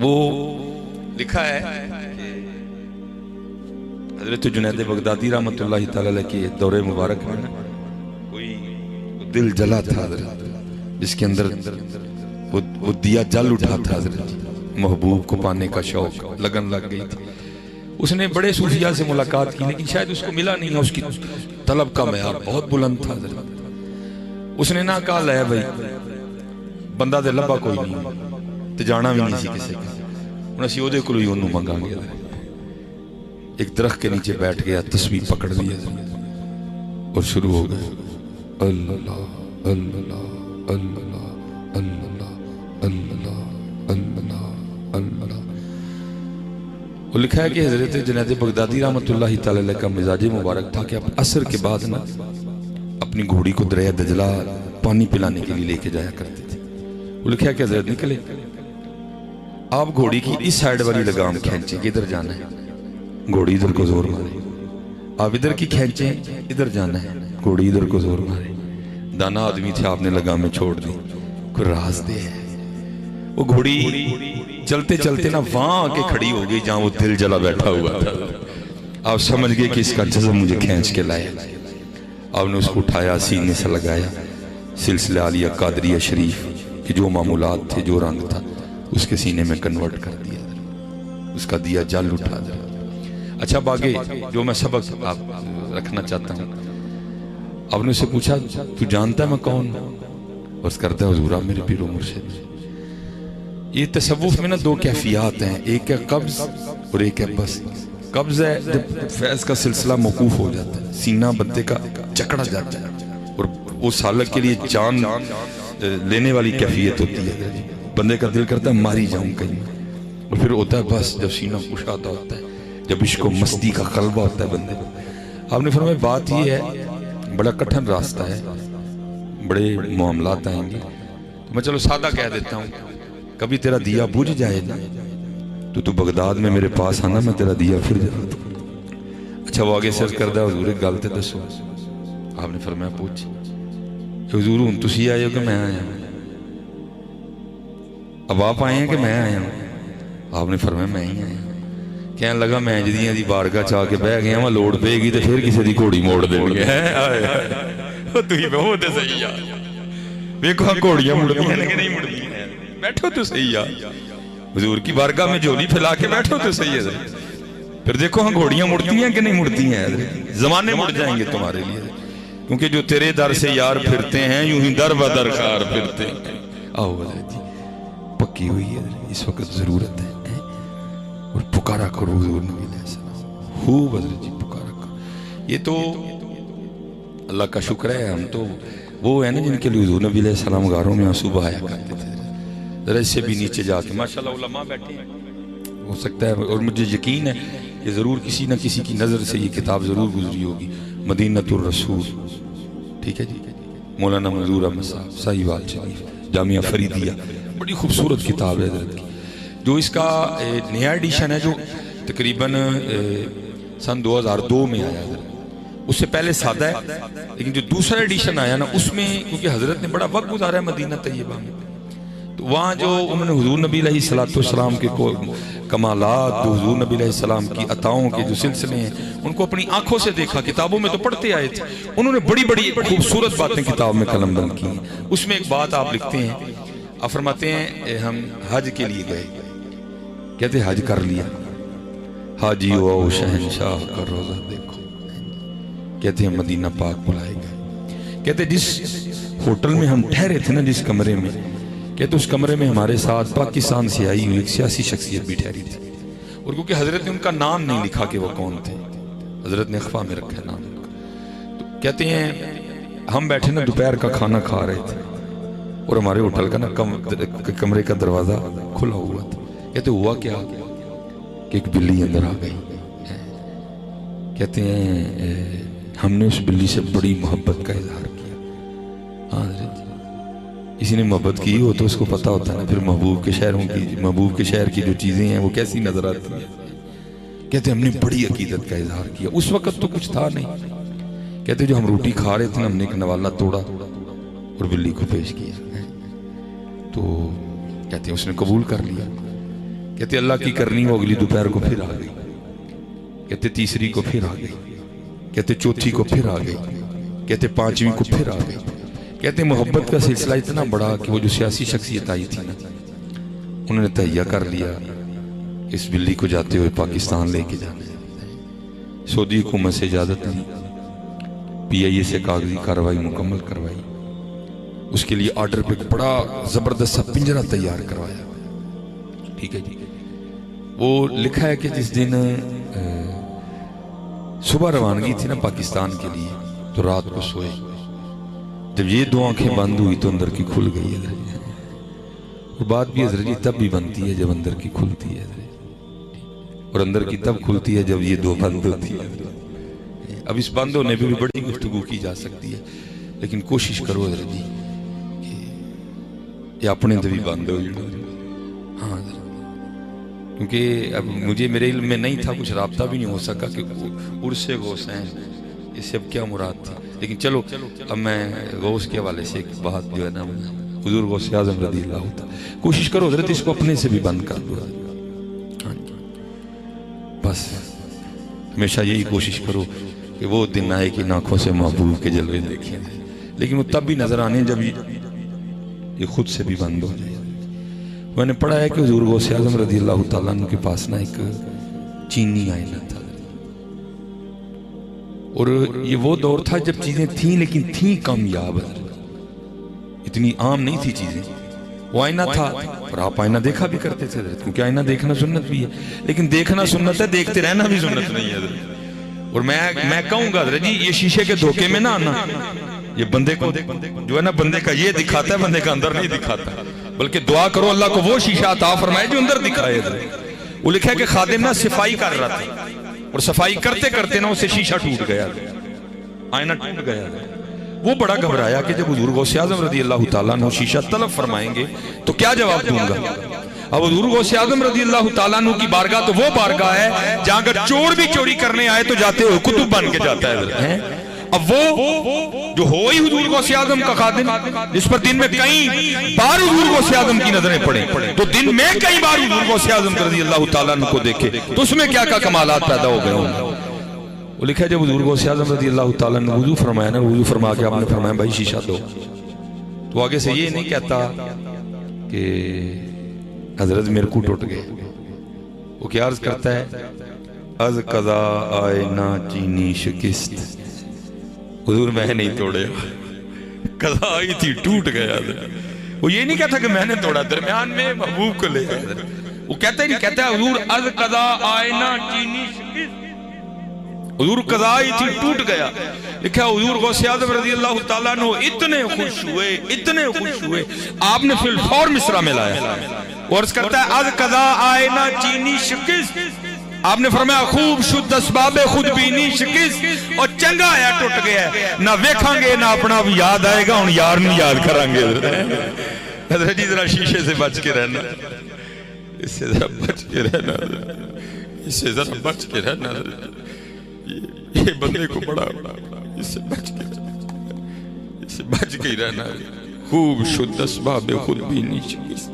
وہ لکھا ہے حضرت جنید بغدادی رحمۃ اللہ تعالی علیہ کے دور مبارک میں کوئی دل جلا تھا حضرت، جس کے اندر وہ دیا جل اٹھا تھا حضرت، محبوب کو پانے کا شوق لگن لگ گئی تھی۔ اس نے بڑے صوفیاء سے ملاقات کی لیکن شاید اس کو ملا نہیں، اس کی طلب کا معیار بہت بلند تھا حضرت۔ اس نے نہ کہا لے بھائی بندہ دے لبا کوئی نہیں تے جانا بھی نہیں سی کسے کا، انہوں اسی اودے کو انہوں منگا گیا، ایک درخت کے نیچے بیٹھ گیا، تسبیح پکڑ لیا اور شروع ہو گیا اللہ اللہ اللہ اللہ اللہ اللہ اللہ۔ وہ لکھا ہے کہ حضرت جنید بغدادی رحمۃ اللہ تعالی علیہ کا مزاج مبارک تھا کہ اب عصر کے بعد نا اپنی گھوڑی کو دریا دجلہ پانی پلانے کے لیے لے کے جایا کرتے تھے۔ وہ لکھا ہے کہ حضرت نکلے، آپ گھوڑی کی اس سائیڈ والی لگام کھینچیں کہ ادھر جانا ہے، گھوڑی ادھر کو زور مارے، آپ ادھر کی کھینچیں ادھر جانا ہے، گھوڑی ادھر کو زور مارے۔ دانا آدمی تھے، آپ نے لگامیں چھوڑ دی، کوئی راز دے ہے۔ وہ گھوڑی چلتے چلتے نا وہاں آ کے کھڑی ہو گئی جہاں وہ دل جلا بیٹھا ہوا تھا۔ آپ سمجھ گئے کہ اس کا جذب مجھے کھینچ کے لائے۔ آپ نے اس کو اٹھایا، سینے سے لگایا، سلسلہ عالیہ قادریہ شریف کہ جو معمولات تھے، جو رنگ تھا، اس کے سینے میں کنورٹ کر دیا، اس کا دیا جل اٹھا دیا۔ اچھا باقی جو میں سبق آپ رکھنا چاہتا ہوں، آپ نے اسے پوچھا تو جانتا ہے میں کون ہوں؟ بس کرتا ہے حضور آپ میرے پیر و مرشد۔ یہ تصوف میں نا دو کیفیات ہیں، ایک ہے قبض اور ایک ہے بس۔ قبض ہے جب فیض کا سلسلہ موقوف ہو جاتا ہے، سینہ بندے کا جکڑا جاتا ہے اور وہ سالک کے لیے جان لینے والی کیفیت ہوتی ہے، بندے کا دل کرتا ہے ماری جاؤں کہیں، اور پھر ہوتا ہے بس جب سینہ کشادہ ہوتا ہے، جب عشق و مستی کا غلبہ ہوتا ہے بندے کو۔ آپ نے فرمایا بات یہ ہے بڑا کٹھن راستہ ہے، بڑے معاملات آئیں گے، تو میں چلو سادہ کہہ دیتا ہوں، کبھی تیرا دیا بجھ جائے نا تو بغداد میں میرے پاس آنا، میں تیرا دیا پھر جاتا ہوں۔ اچھا وہ آگے سرچ کردہ حضور ایک گل تے دسو۔ آپ نے فرمایا پوچھ حضور ہوں تسی آئے ہو کہ میں آیا ہوں؟ اب آپ آئے ہیں کہ میں آیا ہوں؟ آپ نے فرمایا میں ہی آیا ہوں۔ کہنے لگا میں جدیاں دی بارگاہ چاہ کے بہ گیا وہاں لوڑ پے گی تو پھر کسی دی گھوڑی موڑ دیں گے۔ تو ہی بہت صحیح آ ویکو ہاں گھوڑیاں مڑتی ہیں کہ نہیں مڑتی ہیں، بیٹھو تو صحیح آ حضور کی بارگاہ میں جھولی پھیلا کے بیٹھو تو صحیح ہے، پھر دیکھو ہاں گھوڑیاں مڑتی ہیں کہ نہیں مڑتی ہیں، زمانے مڑ جائیں گے تمہارے لیے، کیونکہ جو تیرے در سے یار پھرتے ہیں یوں ہی در بدر خار پھرتے ہیں۔ آؤ حضرت جی پکی ہوئی ہے اس وقت ضرورت ہے، اور پکارا کرو حضور نبی علیہ السلام، خوب حضرت جی پکارا کرو۔ یہ تو اللہ کا شکر ہے، ہم تو وہ ہے نا جن کے لیے حضور نبی علیہ السلام غاروں میں آنسو بہایا کرتے تھے، ذرا اس سے بھی نیچے جا کے ماشاءاللہ علماء بیٹھے ہیں، ہو سکتا ہے، اور مجھے یقین ہے کہ ضرور کسی نہ کسی کی نظر سے یہ کتاب ضرور گزری ہوگی، مدینۃ الرسول، ٹھیک ہے جی، مولانا منظور احمد صاحب ساہیوال شریف جامعہ فریدیہ، بڑی خوبصورت کتاب ہے حضرت کی، جو اس کا نیا ایڈیشن ہے جو تقریباً سن 2002 میں آیا حضرت، اس سے پہلے سادہ ہے، لیکن جو دوسرا ایڈیشن آیا نا اس میں کیونکہ حضرت نے بڑا وقت گزارا ہے مدینہ طیبہ میں، تو وہاں جو انہوں نے حضور نبی علیہ السلام کے کمالات، جو حضور نبی علیہ السلام کی عطاؤں کے جو سلسلے ہیں ان کو اپنی آنکھوں سے دیکھا، کتابوں میں تو پڑھتے آئے تھے، انہوں نے بڑی بڑی خوبصورت باتیں کتاب میں قلم بند کی ہیں۔ اس میں ایک بات آپ لکھتے ہیں، آپ فرماتے ہیں ہم حج کے لیے گئے، کہتے ہیں حج کر لیا، حاجی ہوا شہنشاہ کا روزہ دیکھو، کہتے ہیں مدینہ پاک بلائے گئے، کہتے ہیں جس ہوٹل میں ہم ٹھہرے تھے نا، جس کمرے میں، کہتے اس کمرے میں ہمارے ساتھ پاکستان سے آئی ہوئی ایک سیاسی شخصیت بھی ٹھہری تھی، اور کیونکہ حضرت نے ان کا نام نہیں لکھا کہ وہ کون تھے، حضرت نے اخفا میں رکھا ہے نام ان کا، تو کہتے ہیں ہم بیٹھے نا دوپہر کا کھانا کھا رہے تھے، اور ہمارے ہوٹل کا نا کمرے کا دروازہ کھلا ہوا تھا، کہتے ہوا کیا کہ ایک بلی اندر آ گئی، کہتے ہیں ہم نے اس بلی سے بڑی محبت کا اظہار کیا، ہاں حضرت کسی نے محبت کی ہو تو اس کو پتہ ہوتا ہے نا پھر محبوب کے شہر کی جو چیزیں ہیں وہ کیسی نظر آتی ہیں، کہتے ہم نے بڑی عقیدت کا اظہار کیا، اس وقت تو کچھ تھا نہیں، کہتے جو ہم روٹی کھا رہے تھے نا ہم نے ایک نوالا توڑا اور بلی کو پیش کیا، تو کہتے ہیں اس نے قبول کر لیا، کہتے اللہ کی کرنی وہ اگلی دوپہر کو پھر آ گئی، کہتے تیسری کو پھر آ گئی، کہتے چوتھی کو پھر آ گئی، کہتے پانچویں کو پھر آ گئی۔ کہتے محبت کا سلسلہ اتنا بڑا کہ وہ جو سیاسی شخصیت آئی تھی نا، انہوں نے تہیہ کر لیا اس بلی کو جاتے ہوئے پاکستان لے کے جانا ہے۔ سعودی حکومت سے اجازت لی، پی آئی اے سے کاغذی کارروائی مکمل کروائی، اس کے لیے آرڈر پہ بڑا زبردست سا پنجرہ تیار کروایا، ٹھیک ہے جی۔ وہ لکھا ہے کہ جس دن صبح روانگی تھی نا پاکستان کے لیے، تو رات کو سوئے، جب یہ دو آنکھیں بند ہوئی تو اندر کی کھل گئی ہے۔ اور بات بھی حضرت جی تب بھی بنتی ہے جب اندر کی کھلتی ہے، اور اندر کی تب کھلتی ہے جب یہ دو بند ہوتی ہے۔ اب اس بند ہونے پہ بھی بڑی گفتگو کی جا سکتی ہے، لیکن کوشش کرو حضرت جی کہ یہ اپنے تو بھی بند ہو جائے۔ ہاں حضرت، کیونکہ اب مجھے میرے علم میں نہیں تھا، کچھ رابطہ بھی نہیں ہو سکا کہ عرص غوث ہیں اس سے اب کیا مراد تھی، لیکن چلو اب میں غوث کے حوالے سے ایک بات جو ہے نا حضور غوث اعظم رضی اللہ تعالیٰ، کوشش کرو حضرت اس کو اپنے سے بھی بند کر دو۔ بس ہمیشہ یہی کوشش کرو کہ وہ دن آئے کہ آنکھوں سے محبوب کے جلوے دیکھیں، لیکن وہ تب بھی نظر آنے جب یہ خود سے بھی بند ہو جائے۔ میں نے پڑھا ہے کہ حضور غوث اعظم رضی اللہ تعالیٰ عنہ کے پاس نا ایک چینی آئینہ تھا، اور یہ وہ دور تھا جب چیزیں تھیں لیکن تھیں کامیاب، اتنی عام نہیں تھی چیزیں۔ وہ آئینہ تھا اور آپ آئینہ دیکھا بھی کرتے تھے حضرت، کیونکہ آئینہ دیکھنا سنت بھی ہے، لیکن دیکھنا سنت ہے، دیکھتے رہنا بھی سنت نہیں ہے حضرت۔ اور میں کہوں گا حضرت جی یہ شیشے کے دھوکے میں نہ آنا، یہ بندے کو جو ہے نا بندے کا یہ دکھاتا ہے، بندے کا اندر نہیں دکھاتا، بلکہ دعا کرو اللہ کو وہ شیشہ عطا فرمائے جو اندر دکھائے حضرت۔ وہ لکھا ہے کہ خادم نا صفائی کر رہا تھا، اور صفائی کرتے کرتے نا اسے شیشہ ٹوٹ گیا، آئینہ ٹوٹ گیا۔ وہ بڑا گھبرایا کہ جب حضور غوث اعظم رضی اللہ تعالیٰ عنہ شیشہ طلب فرمائیں گے تو کیا جواب دوں گا۔ اب حضور غوث اعظم رضی اللہ تعالیٰ عنہ کی بارگاہ تو وہ بارگاہ ہے جہاں اگر چور بھی چوری کرنے آئے تو جاتے ہوئے کتب بن کے جاتا ہے۔ اب وہ جو ہوئی حضور غوث اعظم کا خادم، جس پر دن میں کئی بار حضور غوث اعظم کی نظریں پڑیں، تو دن میں کئی بار حضور غوث اعظم رضی اللہ تعالیٰ عنہ کو دیکھے تو اس میں کیا کیا کمالات پیدا ہو گئے ہوں۔ وہ لکھا ہے جب حضور غوث اعظم رضی اللہ تعالیٰ نے وضو فرمایا نا، وضو فرما کے آپ نے فرمایا بھائی شیشہ دو، تو آگے سے یہ نہیں کہتا کہ حضرت میرے کو ٹوٹ گئے، وہ کیا عرض کرتا ہے از قضا آئینہ چینی شکست، حضور میں نہیں توڑے، قضا آئی تھی ٹوٹ گیا۔ وہ یہ نہیں کہتا کہ میں نے توڑا، درمیان میں محبوب کو لے گیا، وہ کہتا ہی نہیں، کہتا ہے حضور از قضا آئینہ چینی شکست، حضور قضا آئی تھی ٹوٹ گیا۔ لکھا حضور غوث اعظم رضی اللہ تعالیٰ عنہ اتنے خوش ہوئے، اتنے خوش ہوئے، آپ نے فی الفور مصرع میں لایا اور اس کرتا ہے از قضا آئینہ چینی شکست، آپ نے فرمایا خوب شد اسباب خود بینی شکست، اور چنگا آیا ٹوٹ گیا ہے، نہ ویکھاں گے نہ اپنا بھی یاد آئے گا، ہن یار نہیں یاد کریں گے۔ حضرت جی ذرا شیشے سے بچ کے رہنا، اس سے ذرا بچ کے رہنا، اس سے ذرا بچ کے رہنا، یہ بندے کو بڑا اس سے بچ کے رہنا، خوب شد اسباب خود بینی شکست،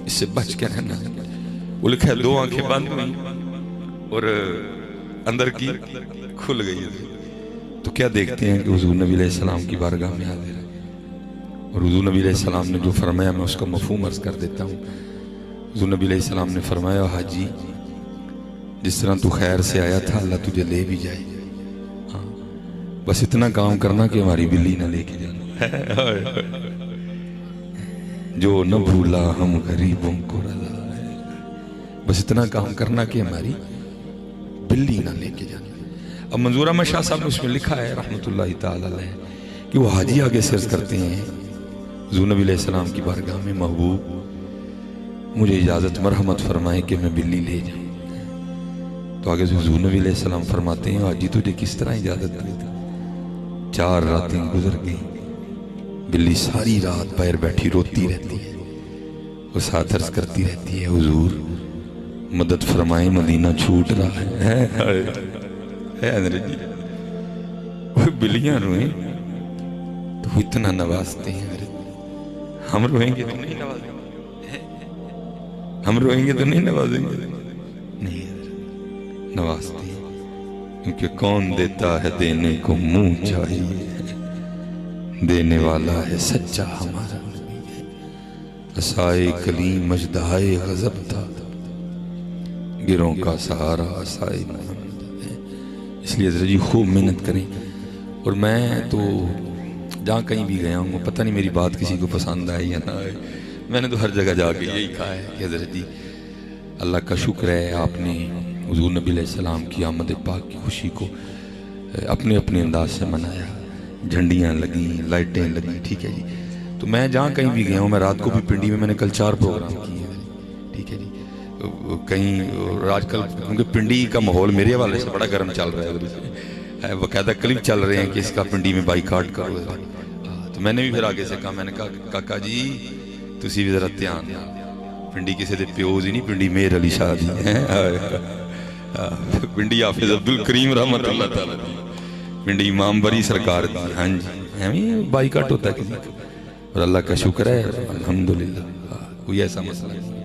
اس سے بچ کے رہنا۔ وہ لکھا ہے دو آنکھیں بند ہوئی اور اندر کی کھل گئی، تو کیا دیکھتے ہیں کہ حضور نبی علیہ السلام کی بارگاہ میں حاضر ہے، اور حضور نبی علیہ السلام نے جو فرمایا میں اس کا مفہوم عرض کر دیتا ہوں۔ حضور نبی علیہ السلام نے فرمایا حاجی جس طرح تو خیر سے آیا تھا اللہ تجھے لے بھی جائے، ہاں بس اتنا کام کرنا کہ ہماری بلی نہ لے کے جانا، جو نہ بھولا ہم غریبوں کو رضا ہے، بس اتنا کام کرنا کہ ہماری بلی نہ لے کے جانا۔ اب منظور احمد شاہ صاحب نے اس میں لکھا ہے رحمت اللہ تعالی علیہ کہ وہ حاجی آگے سے عرض کرتے ہیں حضور نبی علیہ السلام کی بارگاہ میں محبوب مجھے اجازت مرحمت فرمائے کہ میں بلی لے جاؤں، تو آگے سے حضور نبی علیہ السلام فرماتے ہیں حاجی تجھے کس طرح اجازت دیتا، 4 راتیں گزر گئی، بلی ساری رات باہر بیٹھی روتی رہتی ہے، وہ ساتھ عرض کرتی رہتی ہے حضور مدد فرمائیں مدینہ چھوٹ رہا ہے۔ حضرت جی وہ بلیاں روئیں تو اتنا نوازتے ہیں، ہم روئیں گے تو نہیں نوازیں، ہم روئیں گے تو نہیں نوازیں گے؟ نہیں نوازتی، کیونکہ کون دیتا ہے دینے کو منہ چاہیے، دینے والا ہے سچا ہمارا عصائے کلیم مجدہائے غضب تھا، گروں کا سہارا عصائے محمد ہے۔ اس لیے ذرا جی خوب محنت کریں۔ اور میں تو جہاں کہیں بھی گیا ہوں، پتہ نہیں میری بات کسی کو پسند آئے یا نہ آئے، میں نے تو ہر جگہ جا کے یہی کہا ہے کہ حضرت جی اللہ کا شکر ہے آپ نے حضور نبی علیہ السلام کی آمد پاک کی خوشی کو اپنے اپنے انداز سے منایا، جھنڈیاں لگیں، لائٹیں لگیں، ٹھیک ہے جی۔ تو میں جہاں کہیں بھی گیا ہوں، میں رات کو بھی پنڈی میں نے کل 4 پروگرام کیے ہیں، ٹھیک ہے جی۔ کہیں آج کل کیونکہ پنڈی کا ماحول میرے حوالے سے بڑا گرم چل رہا ہے، باقاعدہ کلپ چل رہے ہیں کہ اس کا پنڈی میں بائیکاٹ کرو۔ تو میں نے بھی پھر آگے سے کہا، میں نے کہا کاکا جی تسی بھی ذرا دھیان، پنڈی کسی دے پیوز ہی نہیں، پنڈی میر علی شاہ دی پنڈی حافظ عبدالکریم رحمت اللہ تعالیٰ دی، پنڈی امام بری سرکار دی، ہاں جی ہمیں بائیکاٹ ہوتا ہے کسی کا، اور اللہ کا شکر ہے الحمدللہ کوئی ایسا مسئلہ نہیں۔